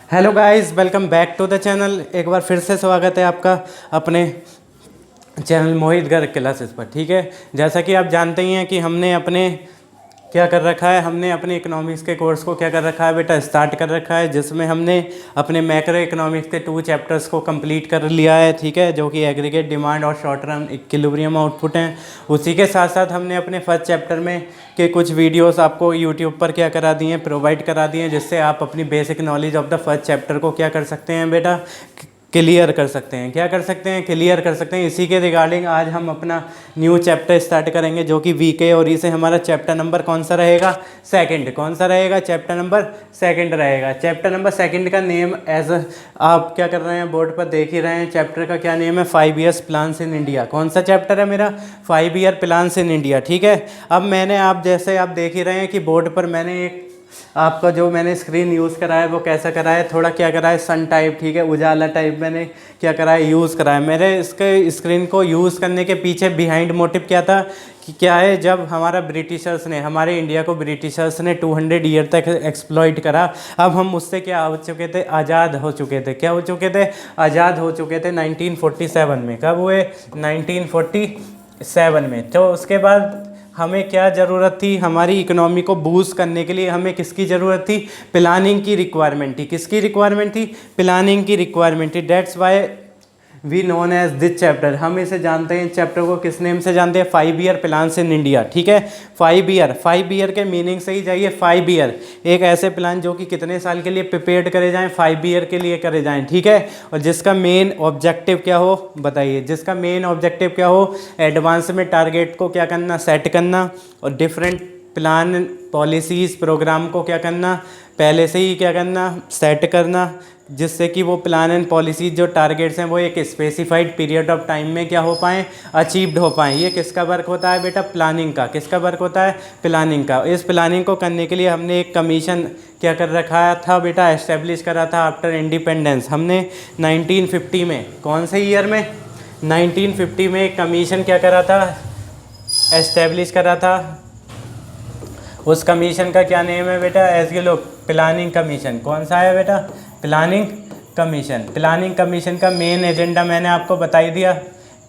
Hello guys, welcome back to the channel. एक बार फिर से स्वागत है आपका अपने चैनल मोहित गर्ग क्लासेस पर। ठीक है, जैसा कि आप जानते ही हैं कि हमने अपने क्या कर रखा है, हमने अपने इकोनॉमिक्स के कोर्स को क्या कर रखा है बेटा, स्टार्ट कर रखा है, जिसमें हमने अपने मैक्रो इकोनॉमिक्स के 2 चैप्टर्स को कंप्लीट कर लिया है। ठीक है, जो कि एग्रीगेट डिमांड और शॉर्ट टर्म इक्विलिब्रियम आउटपुट हैं। उसी के साथ साथ हमने अपने फर्स्ट चैप्टर में के कुछ वीडियोस आपको यूट्यूब पर क्या करा दिए हैं, प्रोवाइड करा दिए हैं, जिससे आप अपनी basic knowledge of the first chapter को क्या कर सकते हैं बेटा, क्लियर कर सकते हैं। क्या कर सकते हैं? क्लियर कर सकते हैं। इसी के रिगार्डिंग आज हम अपना न्यू चैप्टर स्टार्ट करेंगे, जो कि वीके और इसे हमारा चैप्टर नंबर कौन सा रहेगा? सेकंड। कौन सा रहेगा? चैप्टर नंबर सेकंड रहेगा। चैप्टर नंबर सेकंड का नेम एज आप क्या कर रहे हैं, बोर्ड पर देख ही रहे हैं। चैप्टर का क्या नेम है? 5 ईयर्स प्लान्स इन इंडिया। कौन सा चैप्टर है मेरा? 5 ईयर प्लान्स इन इंडिया। ठीक है, अब मैंने आप जैसे आप देख ही रहे हैं कि बोर्ड पर मैंने एक आपका जो मैंने स्क्रीन यूज़ करा है वो कैसा करा है, थोड़ा क्या करा है, सन टाइप। ठीक है, उजाला टाइप मैंने क्या करा है, यूज़ करा है। मेरे इसके स्क्रीन को यूज़ करने के पीछे बिहाइंड मोटिव क्या था कि क्या है, जब हमारा ब्रिटिशर्स ने हमारे इंडिया को ब्रिटिशर्स ने 200 ईयर तक एक्सप्लॉइट करा। अब हम उससे क्या हो चुके थे? आज़ाद हो चुके थे। क्या हो चुके थे? आज़ाद हो चुके थे 1947 में। कब हुए? 1947 में। तो उसके बाद हमें क्या ज़रूरत थी? हमारी इकोनॉमी को बूस्ट करने के लिए हमें किसकी ज़रूरत थी? प्लानिंग की रिक्वायरमेंट थी। किसकी रिक्वायरमेंट थी? प्लानिंग की रिक्वायरमेंट थी। Dates why we known as this chapter. हम इसे जानते हैं, चैप्टर को किस नेम से जानते हैं? 5 ईयर प्लान्स इन इंडिया। ठीक है, 5 ईयर के मीनिंग से ही जाइए। 5 ईयर एक ऐसे प्लान जो कि कितने साल के लिए प्रिपेयर करे जाएं? 5 ईयर के लिए करे जाएं। ठीक है, और जिसका मेन ऑब्जेक्टिव क्या हो, बताइए। जिसका मेन ऑब्जेक्टिव क्या हो? एडवांस में टारगेट को क्या करना? सेट करना, और डिफरेंट प्लान पॉलिसीज़ प्रोग्राम को क्या करना? पहले से ही क्या करना? सेट करना, जिससे कि वो प्लान एंड पॉलिसी जो टारगेट्स हैं वो एक स्पेसिफाइड पीरियड ऑफ टाइम में क्या हो पाएँ? अचीव्ड हो पाएँ। ये किसका वर्क होता है बेटा? प्लानिंग का। किसका वर्क होता है? प्लानिंग का। इस प्लानिंग को करने के लिए हमने एक कमीशन क्या कर रखा था बेटा? एस्टेब्लिश करा था आफ्टर इंडिपेंडेंस। हमने 1950 में, कौन से ईयर में? 1950 में एक कमीशन क्या करा था? एस्टेब्लिश करा था। उस कमीशन का क्या नेम है बेटा? एज ये लोग प्लानिंग कमीशन। कौन सा है बेटा? Planning commission. प्लानिंग कमीशन का मेन एजेंडा मैंने आपको बता ही दिया,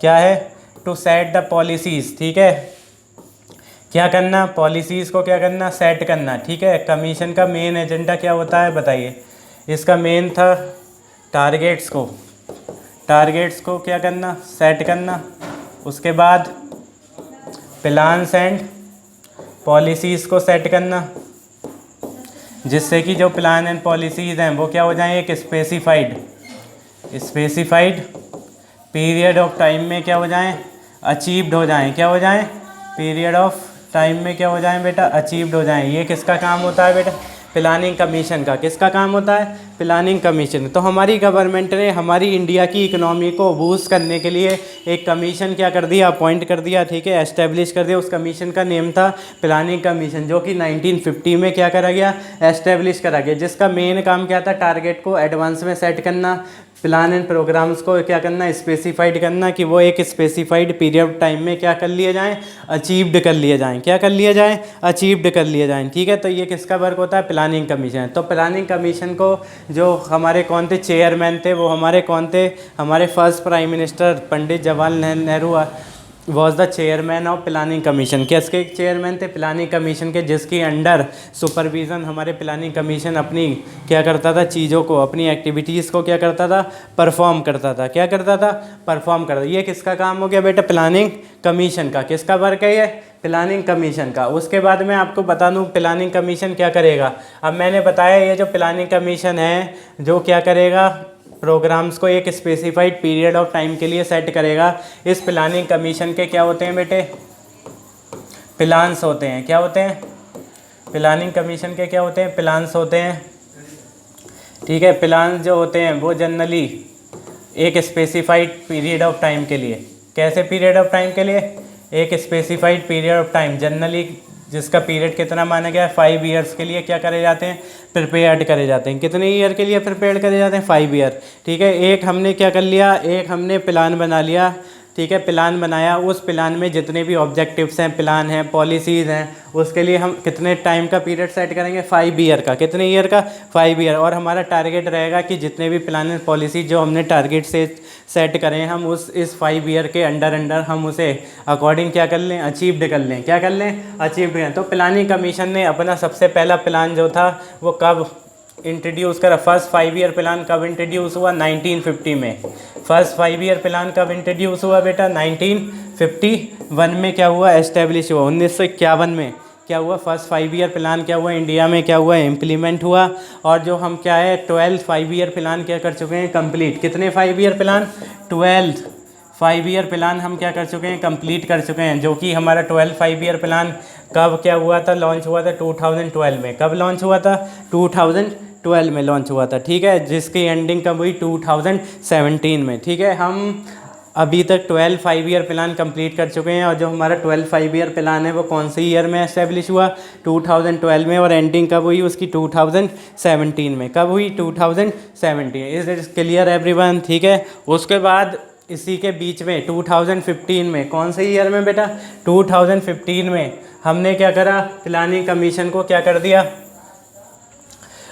क्या है? To set the policies. ठीक है, क्या करना? पॉलिसीज़ को क्या करना? सेट करना। ठीक है, कमीशन का मेन एजेंडा क्या होता है, बताइए। इसका मेन था टारगेट्स को क्या करना? सेट करना। उसके बाद प्लान्स एंड पॉलिसीज़ को सेट करना, जिससे कि जो प्लान एंड पॉलिसीज़ हैं वो क्या हो जाएं? एक स्पेसिफाइड पीरियड ऑफ टाइम में क्या हो जाएं? अचीव्ड हो जाएं। क्या हो जाएं? पीरियड ऑफ टाइम में क्या हो जाएं बेटा? अचीव्ड हो जाएं। ये किसका काम होता है बेटा? प्लानिंग कमीशन का। किसका काम होता है? Planning commission. तो हमारी गवर्नमेंट ने हमारी इंडिया की इकोनॉमी को बूस्ट करने के लिए एक कमीशन क्या कर दिया? अपॉइंट कर दिया। ठीक है, एस्टेब्लिश कर दिया। उस कमीशन का नेम था प्लानिंग कमीशन, जो कि 1950 में क्या करा गया? एस्टेब्लिश करा गया। जिसका मेन काम क्या था? टारगेट को एडवांस में सेट करना, प्लान एंड प्रोग्राम्स को क्या करना? स्पेसिफाइड करना, कि वो एक स्पेसिफाइड पीरियड टाइम में क्या कर लिए जाएं? अचीव्ड कर लिए जाएं। क्या कर लिए जाएं? अचीव्ड कर लिए जाएं। ठीक है, तो ये किसका वर्क होता है? Planning commission. तो प्लानिंग कमीशन को जो हमारे कौन थे चेयरमैन थे, वो हमारे कौन थे? हमारे first prime minister Pandit Jawaharlal Nehru was the chairman of planning commission. किसके चेयरमैन थे? प्लानिंग कमीशन के, जिसकी अंडर सुपरविज़न हमारे प्लानिंग कमीशन अपनी क्या करता था? चीज़ों को, अपनी एक्टिविटीज़ को क्या करता था? परफॉर्म करता था। क्या करता था? परफॉर्म करता। ये किसका काम हो गया बेटा? प्लानिंग कमीशन का। किसका वर्क है ये? प्लानिंग कमीशन का। उसके बाद मैं आपको बता दूं प्लानिंग कमीशन क्या करेगा। अब मैंने बताया ये जो प्लानिंग कमीशन है, जो क्या करेगा? प्रोग्राम्स को एक स्पेसिफाइड पीरियड ऑफ टाइम के लिए सेट करेगा। इस प्लानिंग कमीशन के क्या होते हैं बेटे? प्लान्स होते हैं। क्या होते हैं? प्लानिंग कमीशन के क्या होते हैं? प्लान्स होते हैं। ठीक है, प्लान्स जो होते हैं वो जनरली एक स्पेसिफाइड पीरियड ऑफ टाइम के लिए, कैसे पीरियड ऑफ टाइम के लिए? एक specified period of time, generally जिसका पीरियड कितना माना गया है? 5 ईयर्स के लिए क्या करे जाते हैं? प्रिपेयर्ड करे जाते हैं। कितने ईयर के लिए प्रिपेयर्ड करे जाते हैं? 5 ईयर। ठीक है, एक हमने क्या कर लिया? एक हमने प्लान बना लिया ठीक है, प्लान बनाया, उस प्लान में जितने भी ऑब्जेक्टिव्स हैं, प्लान हैं, पॉलिसीज़ हैं, उसके लिए हम कितने टाइम का पीरियड सेट करेंगे, 5 ईयर का। कितने ईयर का? 5 ईयर। और हमारा टारगेट रहेगा कि जितने भी प्लान एंड पॉलिसी जो हमने टारगेट से सेट करें, हम इस 5 ईयर के अंडर हम उसे अकॉर्डिंग क्या कर लें, अचीव्ड कर लें। क्या कर लें? अचीव करें। तो प्लानिंग कमीशन ने अपना सबसे पहला प्लान जो था वो कब इंट्रोड्यूस करा? फर्स्ट 5 ईयर प्लान कब इंट्रोड्यूस हुआ? 1950 में। फर्स्ट 5 ईयर प्लान कब इंट्रोड्यूस हुआ बेटा? 1951 में क्या हुआ? एस्टेब्लिश हुआ। 1951 में क्या हुआ? फर्स्ट 5 ईयर प्लान क्या हुआ? इंडिया में क्या हुआ? इम्प्लीमेंट हुआ। और जो हम क्या है 12 5 ईयर प्लान क्या कर चुके हैं? कंप्लीट। कितने 5 ईयर प्लान? 12 5 ईयर प्लान हम क्या कर चुके हैं? कंप्लीट कर चुके हैं। जो कि हमारा 12 5 ईयर प्लान कब क्या हुआ था? लॉन्च हुआ था 2012 में। कब लॉन्च हुआ था? 2012 में लॉन्च हुआ था। ठीक है, जिसकी एंडिंग कब हुई? 2017 में। ठीक है, हम अभी तक 12 5 ईयर प्लान कंप्लीट कर चुके हैं। और जो हमारा 12 5 ईयर प्लान है वो कौन से ईयर में एस्टेब्लिश हुआ? 2012 में। और एंडिंग कब हुई उसकी? 2017 में। कब हुई? 2017। Is it clear everyone? ठीक है, उसके बाद इसी के बीच में 2015 में, कौन से ईयर में बेटा? 2015 में हमने क्या करा? प्लानिंग कमीशन को क्या कर दिया?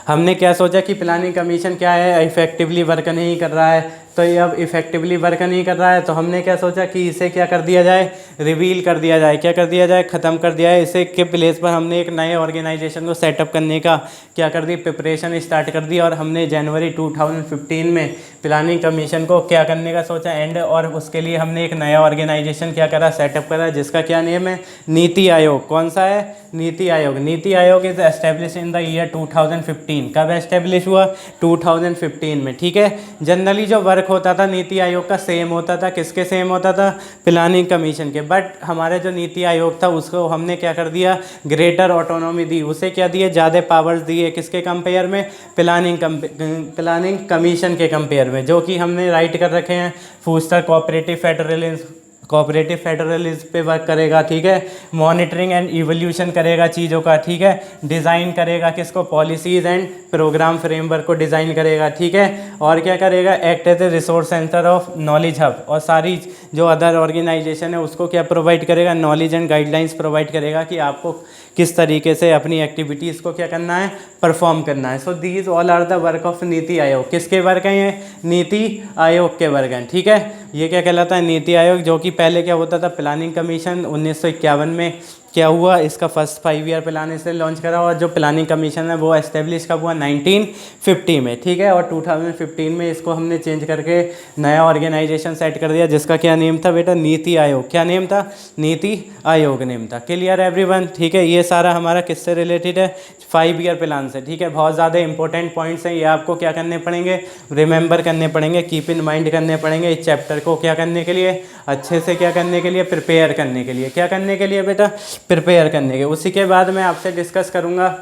हमने क्या सोचा कि प्लानिंग कमीशन क्या है, इफ़ेक्टिवली वर्क नहीं कर रहा है। तो ये अब इफ़ेक्टिवली वर्क नहीं कर रहा है, तो हमने क्या सोचा कि इसे क्या कर दिया जाए? रिवील कर दिया जाए। क्या कर दिया जाए? ख़त्म कर दिया है। इसे के प्लेस पर हमने एक नए ऑर्गेनाइजेशन को सेटअप करने का क्या कर दी? प्रिपरेशन स्टार्ट कर दी। और हमने जनवरी 2015 में प्लानिंग कमीशन को क्या करने का सोचा? एंड। और उसके लिए हमने एक नया ऑर्गेनाइजेशन क्या करा? सेटअप करा, जिसका क्या नेम है? नीति आयोग। कौन सा है? NITI Aayog. NITI Aayog is establish in the year 2015। कब एस्टेब्लिश हुआ? 2015 में। ठीक है, जनरली जो वर्क होता था नीति आयोग का सेम होता था। किसके सेम होता था? प्लानिंग कमीशन के। बट हमारे जो नीति आयोग था उसको हमने क्या कर दिया? ग्रेटर ऑटोनॉमी दी। उसे क्या दिए? ज़्यादा पावर्स दिए। किसके कंपेयर में? प्लानिंग कमीशन के कंपेयर में, जो कि हमने राइट कर रखे हैं। फूस्टर कोऑपरेटिव फेडरलिज्म पे वर्क करेगा। ठीक है, मॉनिटरिंग एंड इवोल्यूशन करेगा चीज़ों का। ठीक है, डिज़ाइन करेगा किसको? पॉलिसीज़ एंड प्रोग्राम फ्रेमवर्क को डिज़ाइन करेगा। ठीक है, और क्या करेगा? Act as a resource centre of knowledge hub. और सारी जो अदर ऑर्गेनाइजेशन है उसको क्या प्रोवाइड करेगा? नॉलेज एंड गाइडलाइंस प्रोवाइड करेगा कि आपको किस तरीके से अपनी एक्टिविटीज़ को क्या करना है? परफॉर्म करना है। So these all are the work of NITI Aayog. किसके वर्क हैं ये? नीति आयोग के वर्क हैं। ठीक है, ये क्या कहलाता है? नीति आयोग। जो कि पहले क्या होता था? प्लानिंग कमीशन 1951 में क्या हुआ? इसका फर्स्ट 5 ईयर प्लान इसने लॉन्च करा। और जो प्लानिंग कमीशन है वो एस्टेब्लिश कब हुआ? 1950 में। ठीक है, और 2015 में इसको हमने चेंज करके नया ऑर्गेनाइजेशन सेट कर दिया, जिसका क्या नेम था बेटा? नीति आयोग। क्या नेम था? नीति आयोग नेम था। Clear everyone? ठीक है, ये सारा हमारा किससे रिलेटेड है? 5 ईयर प्लान से। ठीक है, बहुत ज़्यादा इंपॉर्टेंट पॉइंट्स हैं, ये आपको क्या करने पड़ेंगे? रिमेंबर करने पड़ेंगे, कीप इन माइंड करने पड़ेंगे। इस चैप्टर को क्या करने के लिए? अच्छे से क्या करने के लिए? प्रिपेयर करने के लिए। क्या करने के लिए बेटा? प्रिपेयर करने के। उसी के बाद मैं आपसे डिस्कस करूँगा,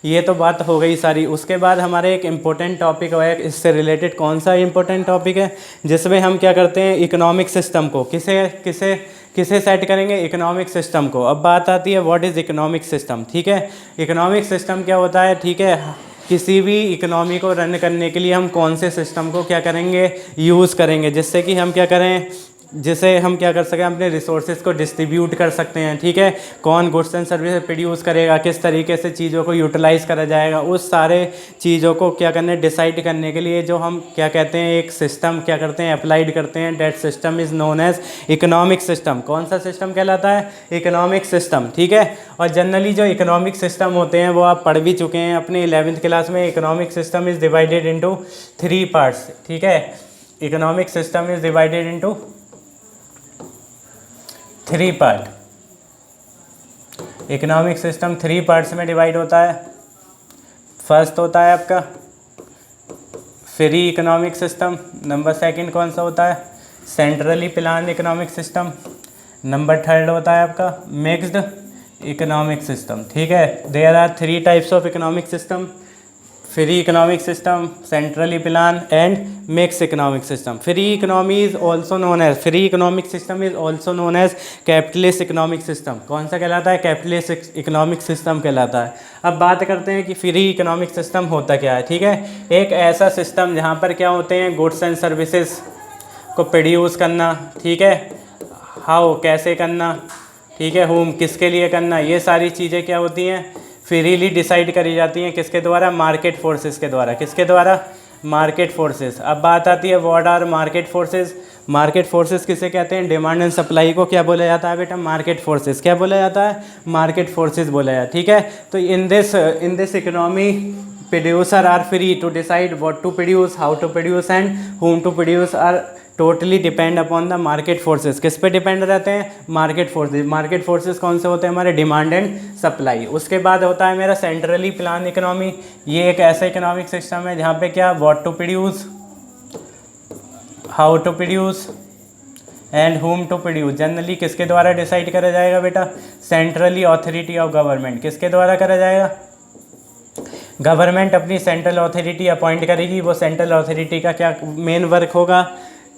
ये तो बात हो गई सारी। उसके बाद हमारे एक इम्पोर्टेंट टॉपिक है, इससे रिलेटेड कौन सा इम्पोर्टेंट टॉपिक है? जिसमें हम क्या करते हैं? इकोनॉमिक सिस्टम को किसे सेट करेंगे? इकोनॉमिक सिस्टम को। अब बात आती है व्हाट इज़ इकोनॉमिक सिस्टम। ठीक है, इकोनॉमिक सिस्टम क्या होता है? ठीक है, किसी भी इकोनॉमी को रन करने के लिए हम कौन से सिस्टम को क्या करेंगे? यूज़ करेंगे, जिससे कि हम क्या करें? जिसे हम क्या कर सकें? अपने रिसोर्सेज को डिस्ट्रीब्यूट कर सकते हैं। ठीक है, कौन गुड्स एंड सर्विस प्रोड्यूस करेगा, किस तरीके से चीज़ों को यूटिलाइज़ करा जाएगा, उस सारे चीज़ों को क्या करने? डिसाइड करने के लिए जो हम क्या कहते हैं? एक सिस्टम क्या करते हैं? अप्लाइड करते हैं। That system is known as economic system. कौन सा सिस्टम कहलाता है? Economic system. ठीक है, और जनरली जो इकोनॉमिक सिस्टम होते हैं वो आप पढ़ भी चुके हैं अपने 11th क्लास में। Economic system is divided into 3 parts. ठीक है, economic system is divided into 3 part. Economic system 3 parts में डिवाइड होता है। फर्स्ट होता है आपका free economic system. Number second कौन सा होता है? Centrally plan economic system. Number third होता है आपका मिक्स्ड इकोनॉमिक सिस्टम। ठीक है, there are 3 types of economic system: free economic system, centrally plan and mix economic system. Free economic system is also known as capitalist economic system. कौन सा कहलाता है? Capitalist economic system कहलाता है। अब बात करते हैं कि फ्री इकोनॉमिक सिस्टम होता क्या है। ठीक है, एक ऐसा सिस्टम जहाँ पर क्या होते हैं? गुड्स एंड सर्विसेज को प्रोड्यूस करना। ठीक है, हाउ कैसे करना, ठीक है, whom किसके लिए करना, ये सारी चीज़ें क्या होती हैं, फ्रीली डिसाइड करी जाती हैं किसके द्वारा, मार्केट फोर्सेस के द्वारा। किसके द्वारा, मार्केट फोर्सेस। अब बात आती है what are market forces. Market forces किसे कहते हैं, डिमांड एंड सप्लाई को क्या बोला जाता है बेटा, मार्केट फोर्सेस। क्या बोला जाता है, मार्केट फोर्सेस बोला जाता है, ठीक है। तो in this economy producer are free to decide what to produce, how to produce and whom to produce are totally depend upon the market forces. किस पे डिपेंड रहते हैं, मार्केट फोर्सेस। मार्केट फोर्सेस कौन से होते हैं, हमारे डिमांड एंड सप्लाई। उसके बाद होता है मेरा सेंट्रली प्लान इकोनॉमी। ये एक ऐसा इकोनॉमिक सिस्टम है जहाँ पे क्या, what to produce, how to produce and whom to produce generally किसके द्वारा डिसाइड करा जाएगा बेटा, सेंट्रली अथॉरिटी ऑफ गवर्नमेंट। किसके द्वारा करा जाएगा, गवर्नमेंट अपनी सेंट्रल अथॉरिटी अपॉइंट करेगी। वो सेंट्रल अथॉरिटी का क्या मेन वर्क होगा,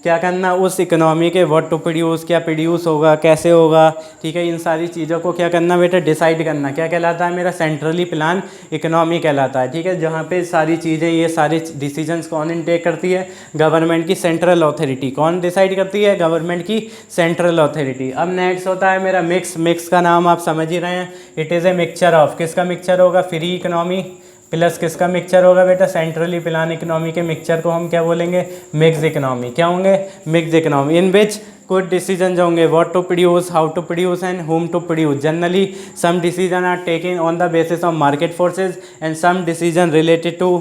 क्या करना, उस इकोनॉमी के व्हाट टू प्रोड्यूस, क्या प्रोड्यूस होगा, कैसे होगा, ठीक है, इन सारी चीज़ों को क्या करना बेटा, डिसाइड करना। क्या कहलाता है, मेरा सेंट्रली प्लान इकोनॉमी कहलाता है, ठीक है। जहाँ पे सारी चीज़ें, ये सारे डिसीजंस कौन इनटेक करती है, गवर्नमेंट की सेंट्रल अथॉरिटी। कौन डिसाइड करती है, गवर्नमेंट की सेंट्रल अथॉरिटी। अब नेक्स्ट होता है मेरा मिक्स। मिक्स का नाम आप समझ ही रहे हैं, it is a mixture of, किसका मिक्सचर होगा, फ्री इकोनॉमी प्लस किसका मिक्सचर होगा बेटा, सेंट्रली प्लान इकोनॉमी के मिक्सचर को हम क्या बोलेंगे, मिक्स इकोनॉमी। क्या होंगे, मिक्स इकोनॉमी। इन विच कुछ डिसीजन होंगे, what to produce, how to produce and whom to produce. Generally some decision are taken on the basis of market forces and some decision related to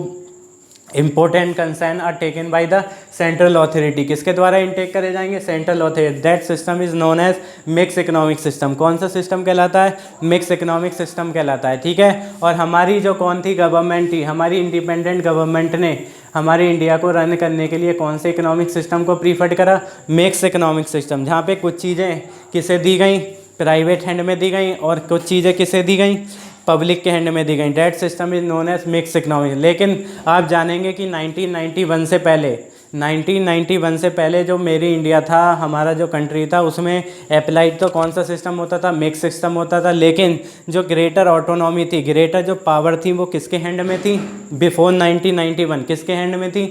important concern are taken by the central authority. किसके द्वारा इनटेक करे जाएंगे, central authority. That system is known as mix economic system. कौन सा system कहलाता है, mix economic system कहलाता है, ठीक है। और हमारी जो कौन थी, गवर्नमेंट थी, हमारी इंडिपेंडेंट गवर्नमेंट ने हमारे इंडिया को रन करने के लिए कौन से इकोनॉमिक सिस्टम को प्रीफर करा, मिक्स इकोनॉमिक सिस्टम। जहाँ पे कुछ चीज़ें किसे दी गई, प्राइवेट हैंड में दी गई, और कुछ चीज़ें किसे दी गई, पब्लिक के हैंड में दी गई। That system is known as mix economy. लेकिन आप जानेंगे कि 1991 से पहले, 1991 से पहले जो मेरी इंडिया था, हमारा जो कंट्री था, उसमें अप्लाइड तो कौन सा सिस्टम होता था, मिक्स सिस्टम होता था। लेकिन जो ग्रेटर ऑटोनॉमी थी, ग्रेटर जो पावर थी, वो किसके हैंड में थी, बिफोर 1991 किसके हैंड में थी,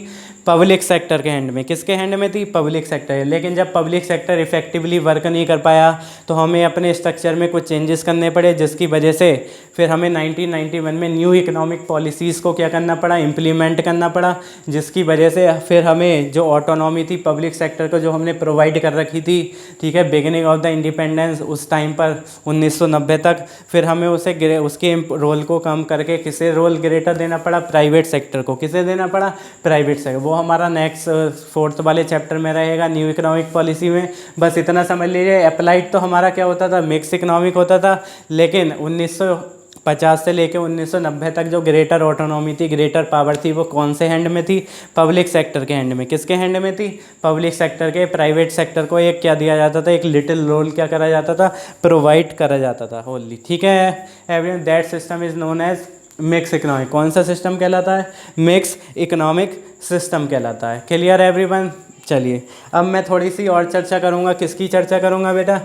पब्लिक सेक्टर के हैंड में। किसके हैंड में थी, पब्लिक सेक्टर। लेकिन जब पब्लिक सेक्टर इफेक्टिवली वर्क नहीं कर पाया तो हमें अपने स्ट्रक्चर में कुछ चेंजेस करने पड़े, जिसकी वजह से फिर हमें 1991 में न्यू इकोनॉमिक पॉलिसीज़ को क्या करना पड़ा, इम्प्लीमेंट करना पड़ा, जिसकी वजह से फिर हमें जो ऑटोनॉमी थी पब्लिक सेक्टर को जो हमने प्रोवाइड कर रखी थी, ठीक है, बिगिनिंग ऑफ द इंडिपेंडेंस उस टाइम पर 1990 तक, फिर हमें उसके रोल को कम करके किसे रोल ग्रेटर देना पड़ा, प्राइवेट सेक्टर को। किसे देना पड़ा, प्राइवेट सेक्टर। वो हमारा नेक्स्ट 4th वाले चैप्टर में रहेगा, न्यू इकोनॉमिक पॉलिसी में। बस इतना समझ लीजिए, अप्लाइड तो हमारा क्या होता था, मिक्स इकोनॉमिक होता था। लेकिन 1950 से लेकर 1990 तक जो ग्रेटर ऑटोनॉमी थी, ग्रेटर पावर थी, वो कौन से हैंड में थी, पब्लिक सेक्टर के हैंड में। किसके हैंड में थी, पब्लिक सेक्टर के। प्राइवेट सेक्टर को एक क्या दिया जाता था, एक लिटिल रोल क्या करा जाता था, प्रोवाइड करा जाता था होली, ठीक है। Everyone, that system is known as mix economic. कौन सा सिस्टम कहलाता है, मिक्स इकोनॉमिक सिस्टम कहलाता है। Clear everyone. चलिए अब मैं थोड़ी सी और चर्चा करूँगा। किसकी चर्चा करूँगा बेटा,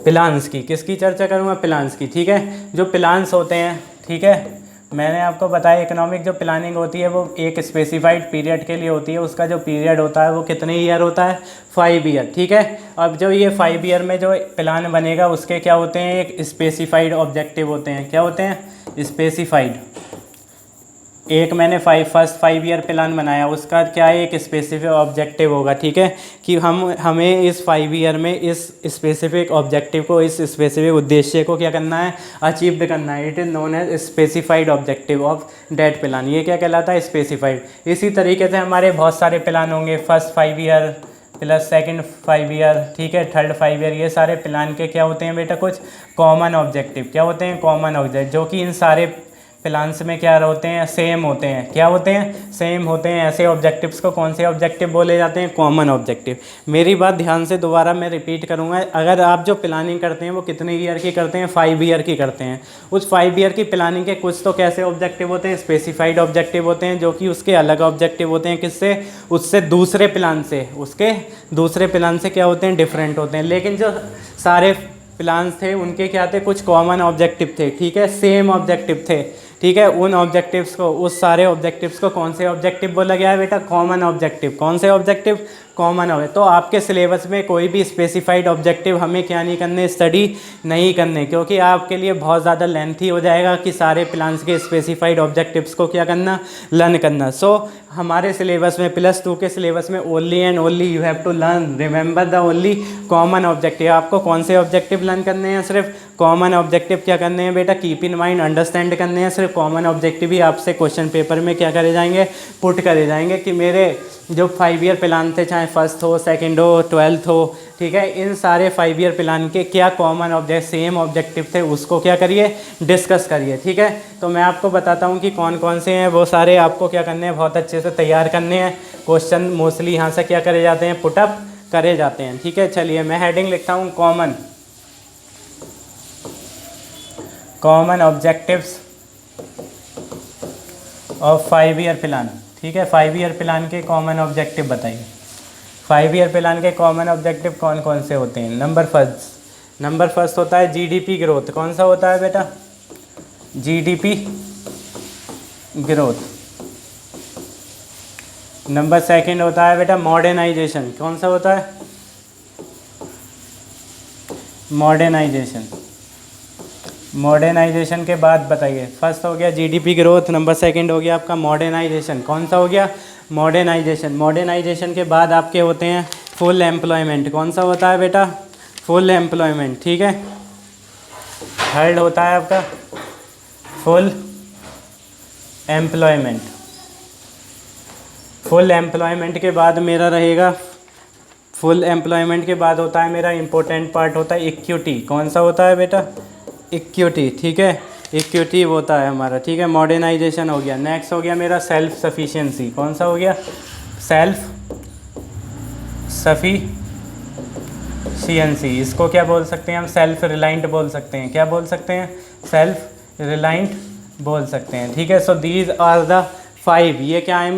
प्लान्स की। किसकी चर्चा करूँगा, प्लान्स की, ठीक है। जो प्लान्स होते हैं, ठीक है, मैंने आपको बताया इकोनॉमिक जो प्लानिंग होती है वो एक स्पेसिफाइड पीरियड के लिए होती है। उसका जो पीरियड होता है वो कितने ईयर होता है, 5 ईयर, ठीक है। अब जो ये 5 ईयर में जो प्लान बनेगा उसके क्या होते हैं, एक स्पेसिफाइड ऑब्जेक्टिव होते हैं। क्या होते हैं, स्पेसिफाइड। एक मैंने फर्स्ट 5 ईयर प्लान बनाया, उसका क्या है, एक स्पेसिफिक ऑब्जेक्टिव होगा, ठीक है, कि हमें इस 5 ईयर में इस स्पेसिफिक ऑब्जेक्टिव को, इस स्पेसिफिक उद्देश्य को क्या करना है, अचीव करना है। It is known as specified objective of that plan. ये क्या कहलाता है, स्पेसिफाइड। इसी तरीके से हमारे बहुत सारे प्लान होंगे, first 5 year plus second 5 year, ठीक है, थर्ड 5 ईयर। ये सारे प्लान के क्या होते हैं बेटा, कुछ कॉमन ऑब्जेक्टिव। क्या होते हैं, कॉमन ऑब्जेक्टिव, जो कि इन सारे प्लान्स में क्या होते हैं, सेम होते हैं। क्या होते हैं, सेम होते हैं। ऐसे ऑब्जेक्टिव्स को कौन से ऑब्जेक्टिव बोले जाते हैं, कॉमन ऑब्जेक्टिव। मेरी बात ध्यान से दोबारा मैं रिपीट करूंगा। अगर आप जो प्लानिंग करते हैं वो कितने ईयर की करते हैं, 5 ईयर की करते हैं। उस 5 ईयर की प्लानिंग के कुछ तो कैसे ऑब्जेक्टिव होते हैं, स्पेसिफाइड ऑब्जेक्टिव होते हैं, जो कि उसके अलग ऑब्जेक्टिव होते हैं। किससे, उससे दूसरे प्लान से, उसके दूसरे प्लान से क्या होते हैं, डिफरेंट होते हैं। लेकिन जो सारे प्लान्स थे उनके क्या थे, कुछ कॉमन ऑब्जेक्टिव थे, ठीक है, सेम ऑब्जेक्टिव थे, ठीक है। उन ऑब्जेक्टिव्स को, उस सारे ऑब्जेक्टिव्स को कौन से ऑब्जेक्टिव बोला गया है बेटा, कॉमन ऑब्जेक्टिव। कौन से ऑब्जेक्टिव, कॉमन हो गए। तो आपके सिलेबस में कोई भी स्पेसिफाइड ऑब्जेक्टिव हमें क्या नहीं करने, स्टडी नहीं करने, क्योंकि आपके लिए बहुत ज़्यादा लेंथी हो जाएगा कि सारे प्लान्स के स्पेसिफाइड ऑब्जेक्टिव्स को क्या करना, लर्न करना। सो हमारे सिलेबस में +2 के सिलेबस में only and only you have to learn, remember the only common objective. आपको कौन से ऑब्जेक्टिव लर्न करने हैं, सिर्फ कॉमन ऑब्जेक्टिव क्या करने हैं बेटा, कीप इन माइंड, अंडरस्टैंड करने हैं। सिर्फ कॉमन ऑब्जेक्टिव ही आपसे क्वेश्चन पेपर में क्या करे जाएंगे, पुट करे जाएंगे कि मेरे जो 5 ईयर प्लान थे, चाहे फर्स्ट हो, सेकंड हो, 12th हो, ठीक है, इन सारे 5 ईयर प्लान के क्या कॉमन ऑब्जेक्ट, सेम ऑब्जेक्टिव थे, उसको क्या करिए, डिस्कस करिए। ठीक है, तो मैं आपको बताता हूँ कि कौन कौन से हैं, वो सारे आपको क्या करने हैं, बहुत अच्छे से तैयार करने हैं। क्वेश्चन मोस्टली यहाँ से क्या करे जाते हैं, पुटअप करे जाते हैं। ठीक है, चलिए मैं हेडिंग लिखता हूँ common objectives of 5 year plan. ठीक है, 5 ईयर प्लान के कॉमन ऑब्जेक्टिव बताइए। 5 ईयर प्लान के कॉमन ऑब्जेक्टिव कौन कौन से होते हैं। नंबर फर्स्ट होता है जीडीपी ग्रोथ। कौन सा होता है बेटा, जीडीपी ग्रोथ। नंबर सेकंड होता है बेटा मॉडर्नाइजेशन। कौन सा होता है, मॉडर्नाइजेशन के बाद बताइए। फर्स्ट हो गया जीडीपी ग्रोथ, नंबर सेकंड हो गया आपका मॉडर्नाइजेशन। कौन सा हो गया, मॉडर्नाइजेशन के बाद आपके होते हैं फुल एम्प्लॉयमेंट। कौन सा होता है बेटा, फुल एम्प्लॉयमेंट। ठीक है, थर्ड होता है आपका फुल एम्प्लॉयमेंट। फुल एम्प्लॉयमेंट के बाद मेरा रहेगा, फुल एम्प्लॉयमेंट के बाद होता है मेरा इंपॉर्टेंट पार्ट होता है इक्विटी। कौन सा होता है बेटा, इक्विटी। ठीक है, इक्विटी होता है हमारा। ठीक है, मॉडर्नाइजेशन हो गया। नेक्स्ट हो गया मेरा सेल्फ सफिशिएंसी। कौन सा हो गया, सेल्फ सफिशिएंसी। इसको क्या बोल सकते हैं हम, सेल्फ रिलायंट बोल सकते हैं। क्या बोल सकते हैं, सेल्फ रिलायंट बोल सकते हैं। ठीक है, सो दीज आर द 5, ये क्या है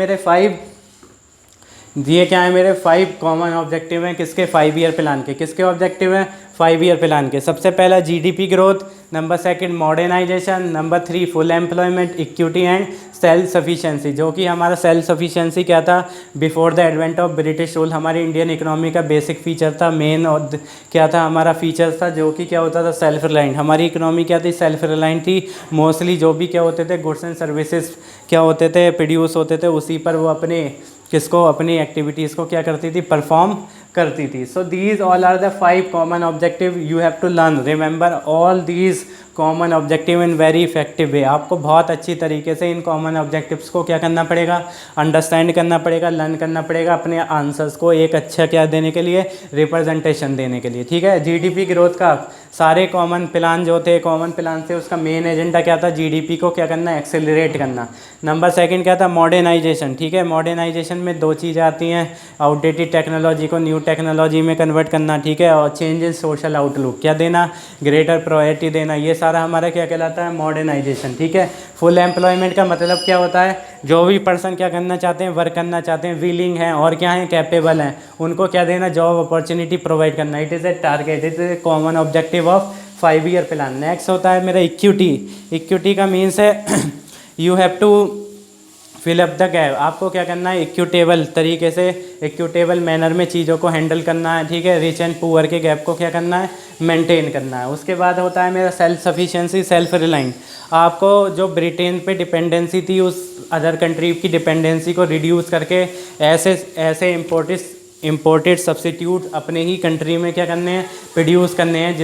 मेरे 5 कॉमन ऑब्जेक्टिव हैं। किसके, 5 ईयर प्लान के। किसके ऑब्जेक्टिव हैं, 5 ईयर प्लान के। सबसे पहला GDP growth, number second modernisation, number 3 full employment, equity and self sufficiency. जो कि हमारा सेल्फ सफिशिएंसी क्या था, before the advent of British rule हमारी इंडियन इकोनॉमी का बेसिक फीचर था, मेन और क्या था हमारा फीचर था, जो कि क्या होता था, सेल्फ रिलायंट। हमारी इकोनॉमी क्या थी, सेल्फ रिलायंट थी। मोस्टली जो भी क्या होते थे, गुड्स एंड सर्विसेज क्या होते थे, प्रोड्यूस होते थे, उसी पर वो अपने अपनी एक्टिविटीज़ को क्या करती थी, परफॉर्म करती थी। So these all are the 5 common objective you have to learn, remember all these common objective in very effective way. आपको बहुत अच्छी तरीके से इन कॉमन ऑब्जेक्टिव्स को क्या करना पड़ेगा, अंडरस्टैंड करना पड़ेगा, लर्न करना पड़ेगा, अपने आंसर्स को एक अच्छा क्या देने के लिए, रिप्रेजेंटेशन देने के लिए। ठीक है, जीडीपी ग्रोथ का सारे कॉमन प्लान जो थे, कॉमन प्लान थे, उसका मेन एजेंडा क्या था, जीडीपी को क्या करना, एक्सेलरेट करना। नंबर सेकंड क्या था, मॉडर्नाइजेशन। ठीक है, मॉडर्नाइजेशन में 2 चीज़ें आती हैं, आउटडेटेड टेक्नोलॉजी को न्यू टेक्नोलॉजी में कन्वर्ट करना। ठीक है, और चेंज इन सोशल आउटलुक क्या देना, ग्रेटर प्रायोरिटी देना। ये सारा हमारा क्या कहलाता है, मॉडर्नाइजेशन। ठीक है, फुल एम्प्लॉयमेंट का मतलब क्या होता है, जो भी पर्सन क्या करना चाहते हैं, वर्क करना चाहते हैं, विलिंग हैं और क्या हैं, कैपेबल हैं, उनको क्या देना, जॉब अपॉर्चुनिटी प्रोवाइड करना। It is a target, it is a common objective of 5 year plan. Next होता है मेरा इक्विटी। इक्विटी का मीन्स है you have to fill up the gap. आपको क्या करना है, इक्विटेबल तरीके से, इक्विटेबल मैनर में चीज़ों को हैंडल करना है। ठीक है, रिच एंड पुअर के गैप को क्या करना है, मेंटेन करना है। उसके बाद होता है मेरा सेल्फ सफिशिएंसी, सेल्फ रिलायंट। आपको जो ब्रिटेन पे डिपेंडेंसी थी, उस अदर कंट्री की डिपेंडेंसी को रिड्यूस करके ऐसे इम्पोर्टेड सब्सिट्यूट अपने ही कंट्री में क्या करने हैं, प्रोड्यूस करने हैं,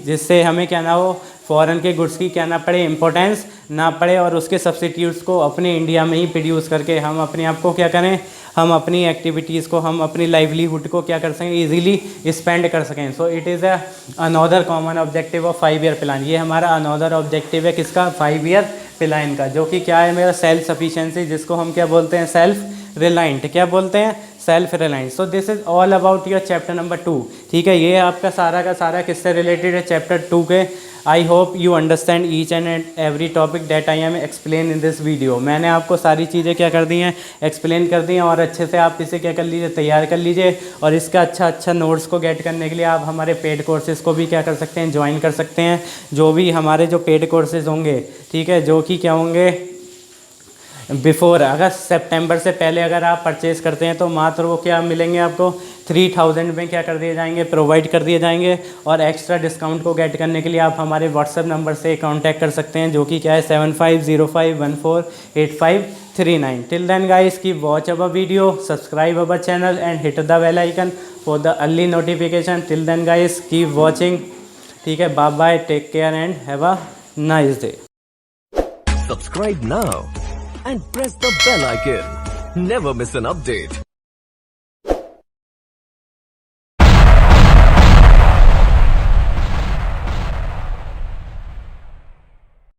जिससे हमें क्या ना हो, फॉरेन के गुड्स की क्या ना पड़े, इंपॉर्टेंस ना पड़े, और उसके सब्सिट्यूट्स को अपने इंडिया में ही प्रोड्यूस करके हम अपने आप को क्या करें, हम अपनी एक्टिविटीज़ को, हम अपनी लाइवलीहुड को क्या कर सकें, इजीली स्पेंड कर सकें। So it is another common objective of 5 year plan. ये हमारा अनदर ऑब्जेक्टिव है किसका, 5 ईयर प्लान का, जो कि क्या है मेरा सेल्फ सफिशिएंसी, जिसको हम क्या बोलते हैं, सेल्फ रिलायंट। क्या बोलते हैं, self reliance. So this is all about your chapter number 2। ठीक है, ये आपका सारा का सारा किससे रिलेटेड है, चैप्टर 2 के। I hope you understand each and every topic that I am explain in this video. मैंने आपको सारी चीज़ें क्या कर दी हैं, एक्सप्लेन कर दी हैं, और अच्छे से आप इसे क्या कर लीजिए, तैयार कर लीजिए। और इसका अच्छा नोट्स को गेट करने के लिए आप हमारे पेड कोर्सेज़ को भी क्या कर सकते हैं, ज्वाइन कर सकते हैं। जो भी हमारे जो पेड कोर्सेज़ होंगे, ठीक है, जो कि क्या होंगे, बिफोर, अगर सितंबर से पहले अगर आप परचेज़ करते हैं तो मात्र वो क्या मिलेंगे आपको 3000 में क्या कर दिए जाएंगे, प्रोवाइड कर दिए जाएंगे। और एक्स्ट्रा डिस्काउंट को गेट करने के लिए आप हमारे व्हाट्सएप नंबर से कांटेक्ट कर सकते हैं, जो कि क्या है 7505148539। Till then guys keep watch our video, subscribe our channel and hit the bell icon for the early notification. Till then guys keep watching. ठीक है, bye bye, take care and have a nice day. Subscribe now and press the bell icon. Never miss an update.